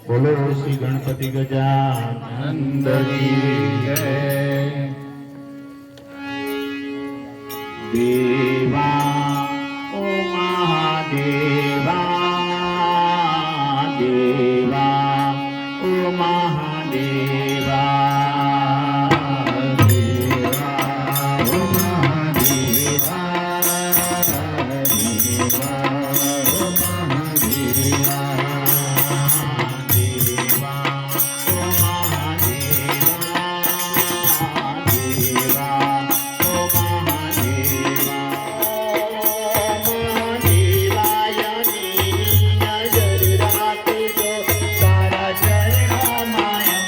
बोलो श्री गणपति गजानंद की जय। देवा ओ महादेवा, देवा ओ महादेवा, देवा ओ महादेवा, देवा ओ महादेवा, देवा ओ महादेवा, देवा ओ महादेवा। महादेवाय नजर राखो, सारा शरण माया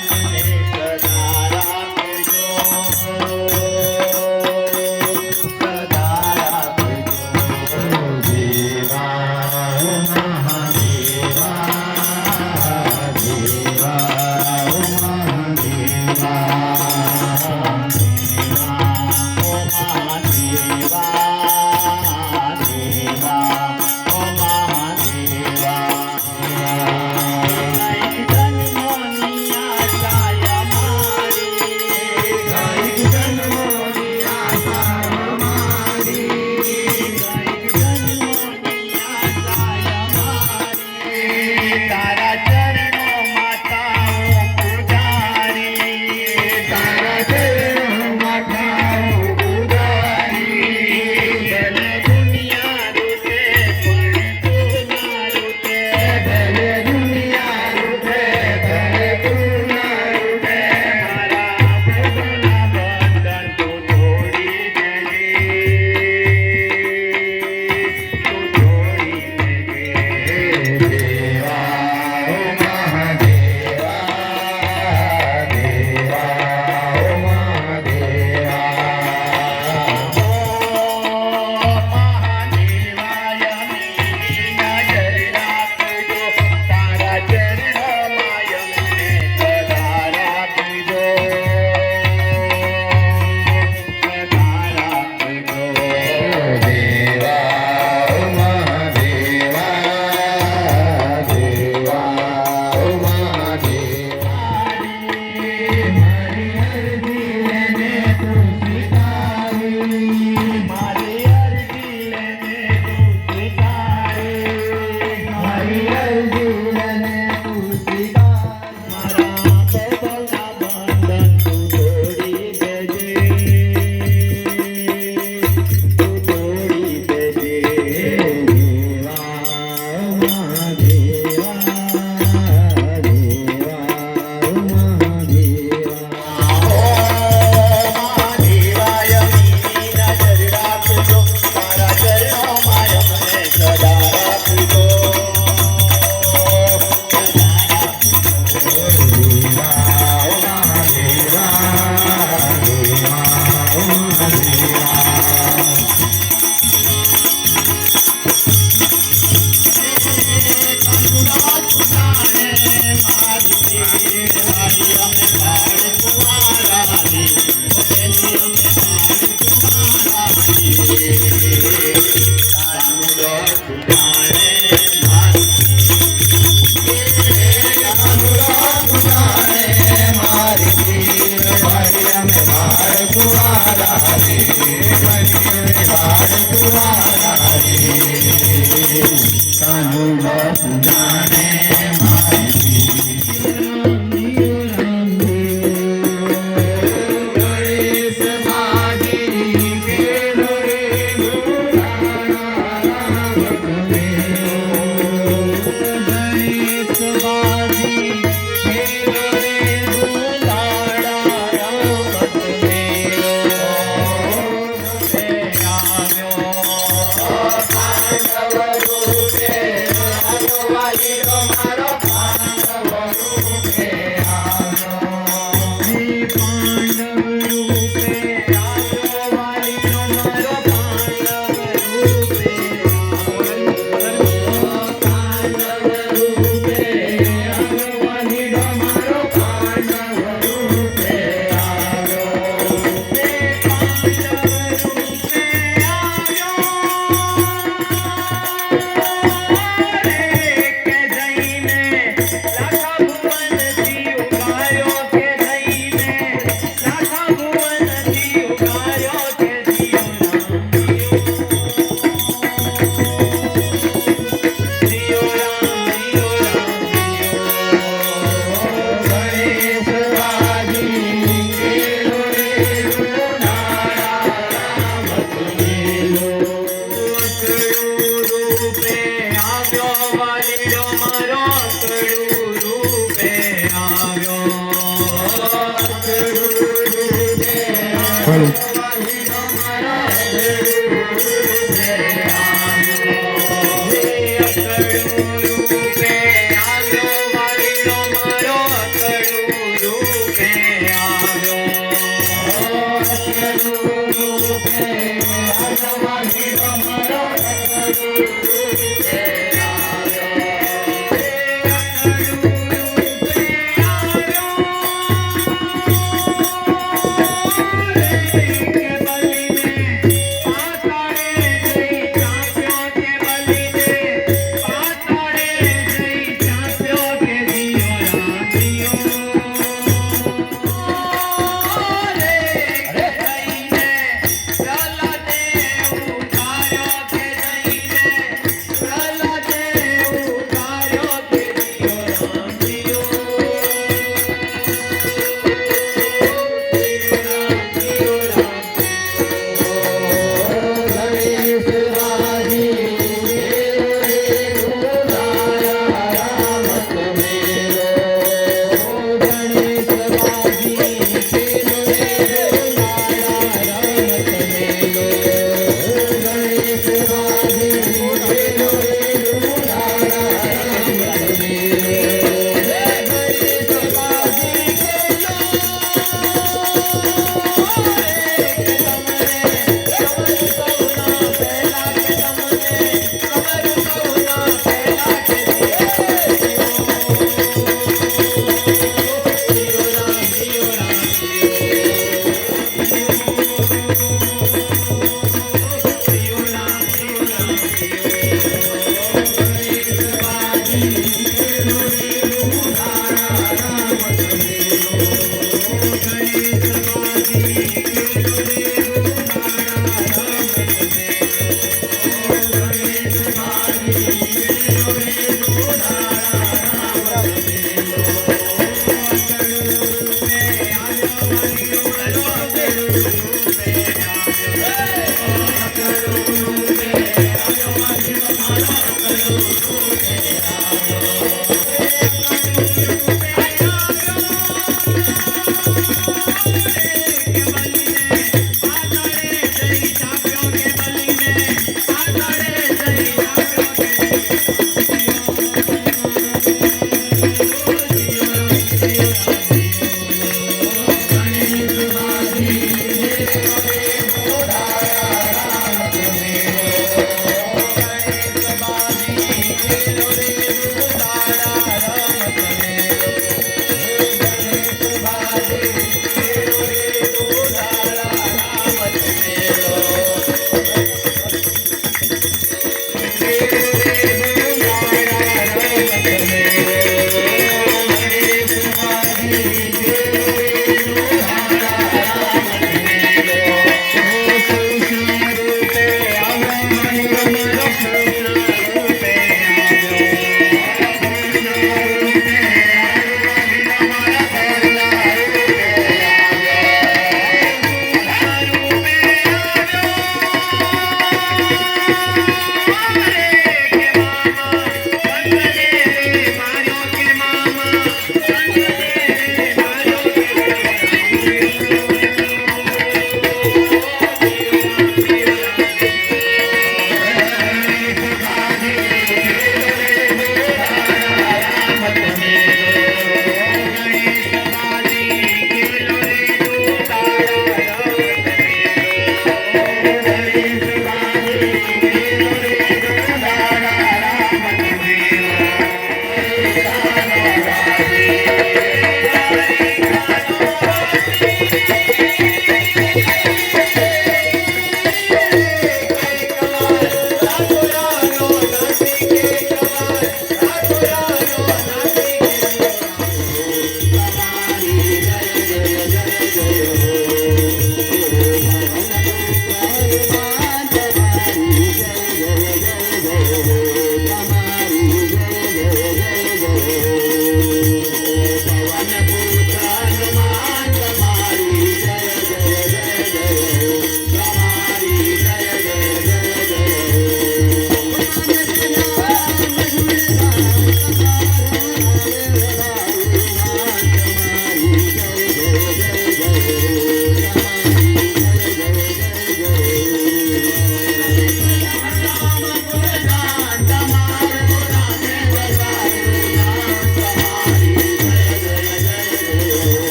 બોલો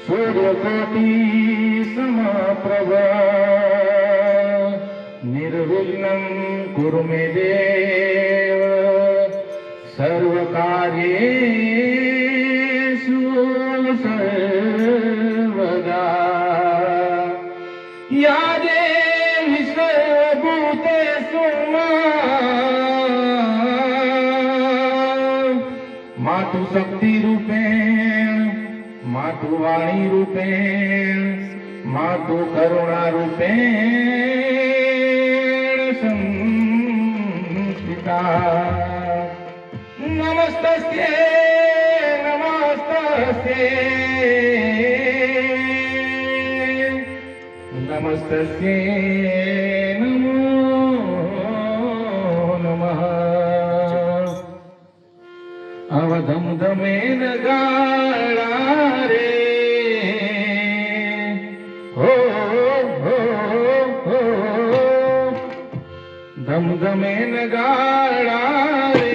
सूर्यकोटि समप्रभ निर्विघ्नं कुरु मे देव सर्वकार्येषु सर्वदा या देवी सर्वभूतेषु मातु शक्ति रूपेण मातु वाणी रूपेण मातु करुणा रूपेण संस्थिता नमस्तस्यै नमस्तस्यै नमस्तस्यै नमो नमः अवधमधमेन गाळा रे हो हो हो धमधमेन गाळा रे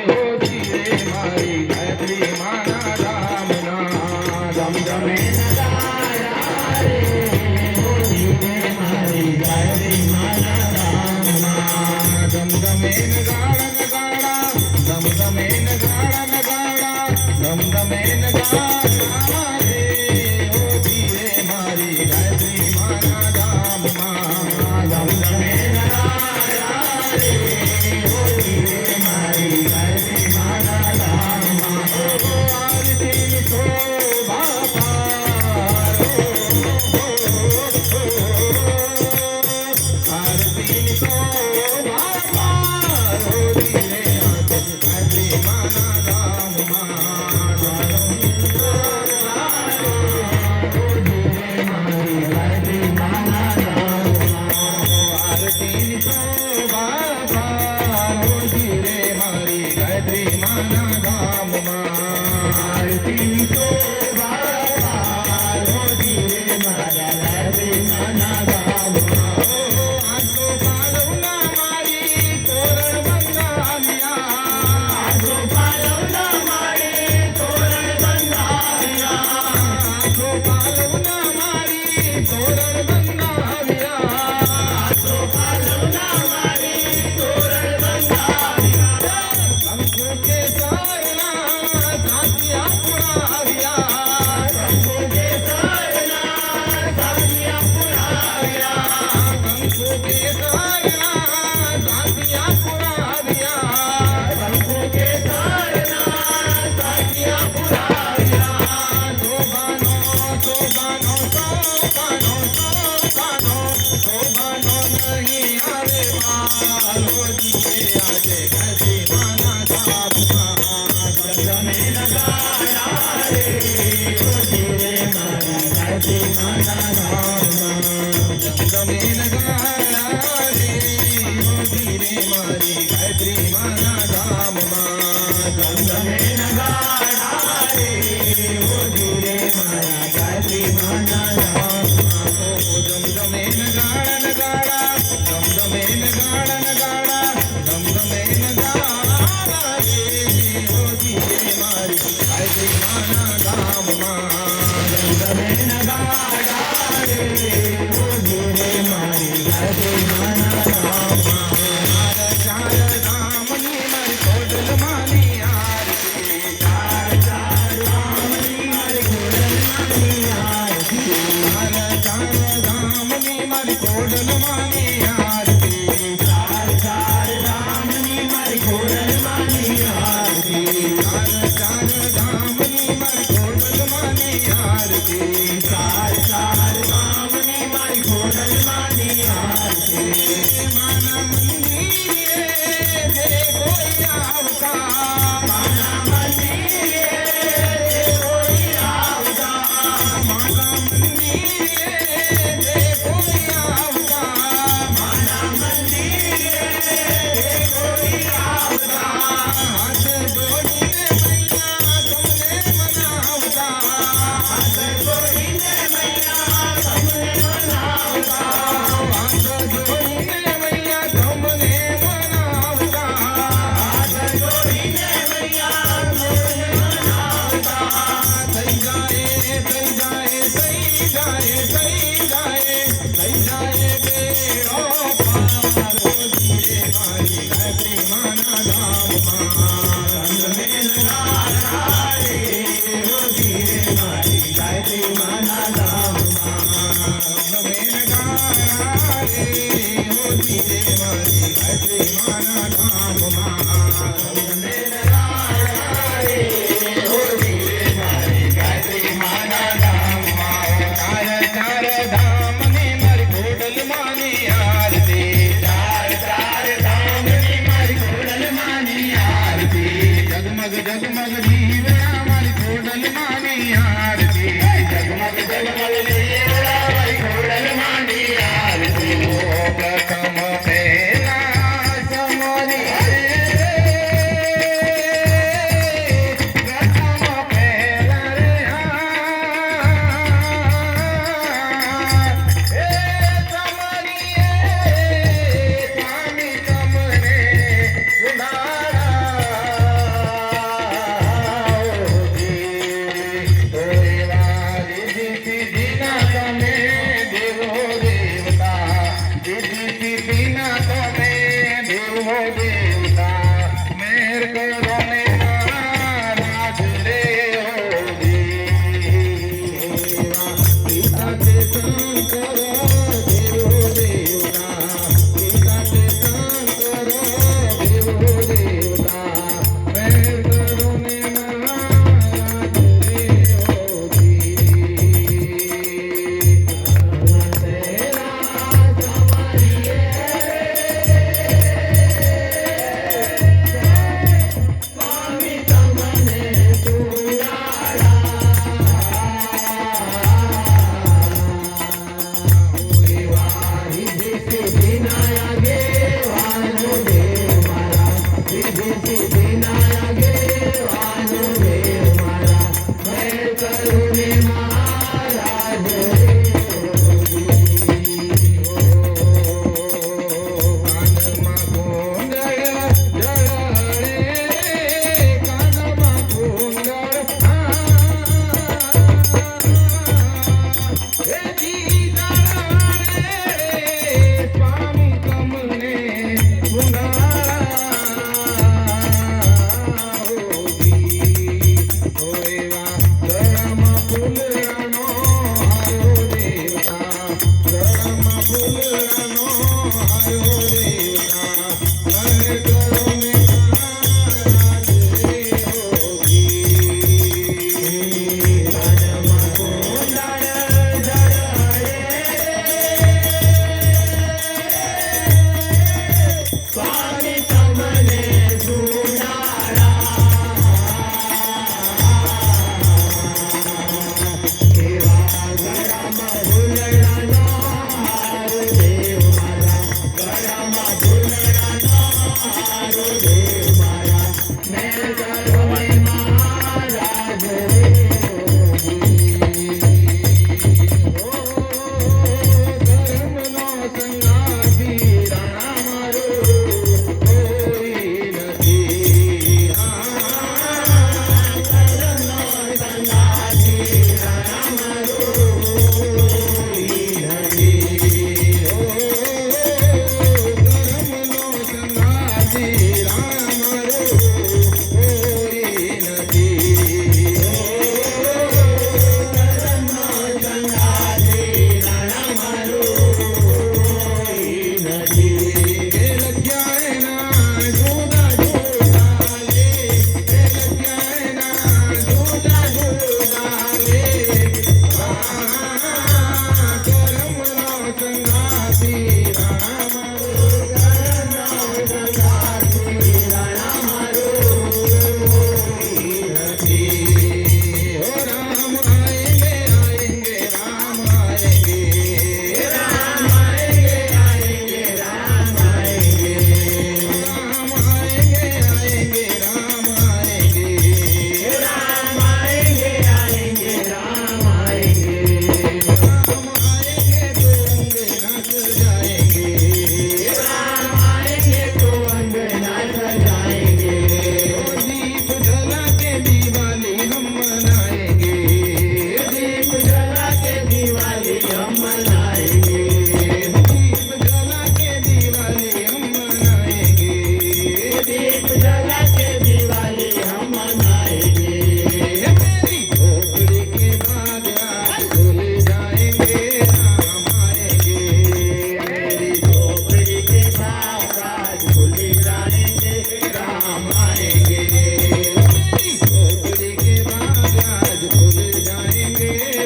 हो धीरे मारी गायत्री माना रामना धमधमेन गाळा रे हो धीरे मारी गायत्री माना रामना धमधमेन गाळा गाळा धमधमेन गाळा गाळा धमधमेन गाळा रे हो धीरे मारी गायत्री माना रामना धमधमेन गाळा रे हो धीरे मारी गायत्री माना रामना आरती शोभा आरती शोभा जगमग जगमग जीवया मारी खोडल मानी आरती जगमग जगमग जीवया मारी खोडल मानी आरती ओ प्रथम पेला समोरी प्रथम पेला रे हे समरी स्वामी तमने सुधारा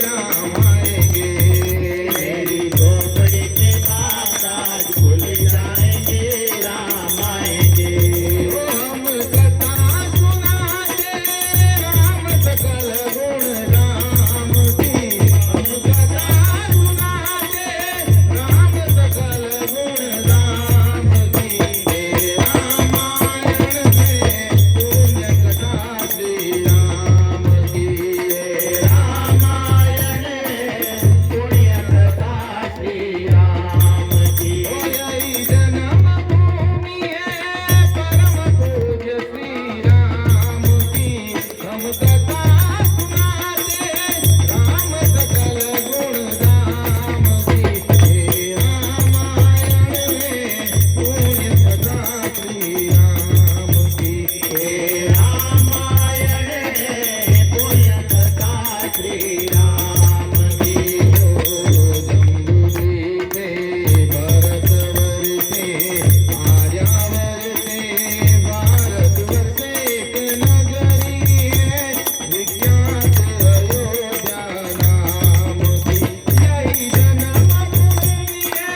राम आएंगे मेरी झोपड़ी के बाद आज खुल जाएंगे राम आएंगे हम कथा सुनाते राम सकल गुण राम की हम कथा सुनाते राम सकल गुण राम की हे रामायण में पुण्य कथा श्री राम की हे रामायण पुण्य कथा श्री राम की यही जन्म भूमि है परम पूज्य श्री राम की हम कथा सुनाते राम सकल गुण राम की हे रामायण में पुण्य कथा श्री राम की हे रामायण पुण्य कथा श्री राम की जम्बूरी से भरतवर से आर्यावर से भारतवर्ष एक नगरी है विख्यात अयोध्या नाम की यही जन्मभूमि है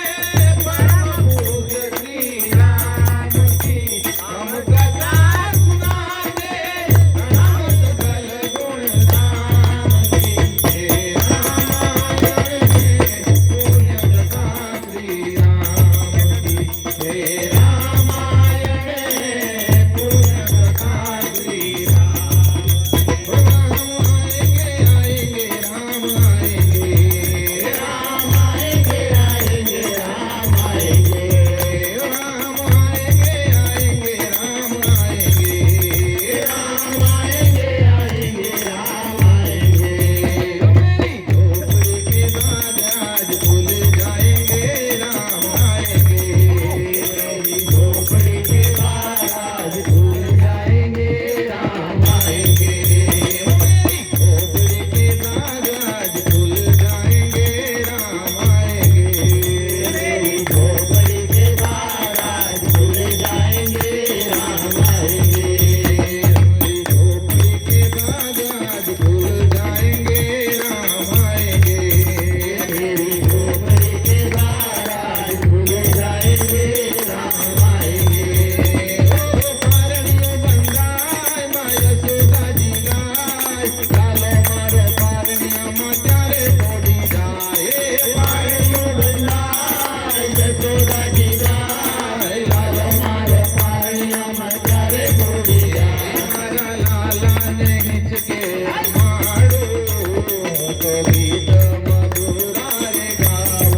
परम पूज्य श्री राम की हम कथा सुनाते राम सकल गुण राम की हे रामायण में पुण्य कथा श्री राम की हे रामायण पुण्य कथा श्री राम आएंगे आएंगे राम आएंगे राम आएंगे आएंगे राम आएंगे राम आएंगे आएंगे राम आएंगे राम आएंगे आएंगे राम आएंगे मेरी झोपड़ी के बाद आज भूल जाएंगे राम आएंगे मेरी झोपड़ी के बाद आज भूल जाएंगे राम आएंगे मेरी झोपड़ी के बाद आज भूल जाएंगे राम आएंगे मेरी झोपड़ी के बाद आज भूल जाएंगे राम आएंगे मेरी झोपड़ी के बाद आज भूल जाएंगे राम आएंगे मेरी झोपड़ी के बाद आज भूल जाएंगे राम आएंगे पारणियों बंदाय माया सुधा जी गाय लालो मारो पारणियों मचारे थोड़ी जाए पारणियों बंदाय यशोदा जी गाय लालो मारो पारणियों मचारे थोड़ी जाए मारा लाला ने हिचके मारो तो गीत मधुरा रे गाओ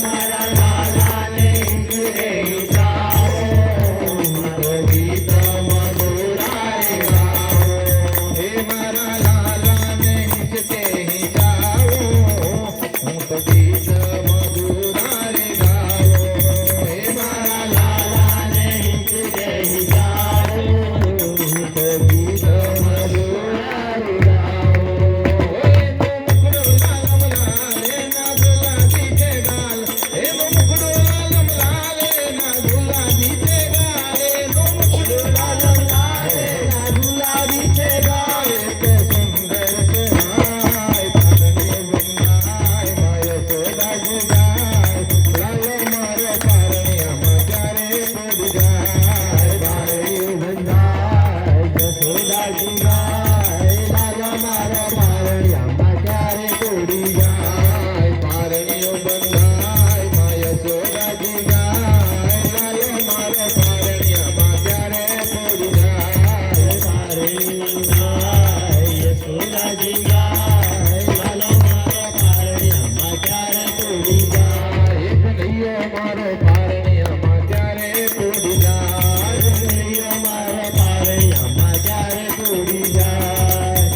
मारा लाला ने इनके गाओ तो गीत मधुरा रे गाओ हे मारा लाला ने हिचके ही जाओ तो गीत मधुरा रे गाओ हे मारा लाला ने इनके गाओ तो गीत मधुरा रे गाओ हे मुकुड़ लालम लाले ना गुलाबी के गाल हे मुकुड़ लालम लाले ना गुलाबी के गाल हे मुकुड़ लालम लाले ना गुलाबी के गाल तो सुंदर सुहाय पारने बंदाय माया सोदा गुगाय लालो मारो पारनिया मचारे कोड जाय बारे बंदाय यशोदा जी गाय लाला मारो पारणिया मचारे थोड़ी जाय पारणियों बंदाय माया सोदा जी गाय लालो मारो पारनिया मचारे कोड जाय पारणी बंदाय यशोदा जी गाय लाला मारो पारणिया मचारे थोड़ी जाए कन्हैया मारो पारनिया मचारे कोड जाय मारो पारणिया मचारे थोड़ी जाए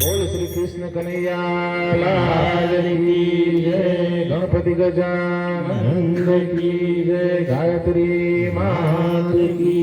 बोल श्री कृष्ण कन्हैया लाल की जय गणपति गजानन की जय गायत्री मात की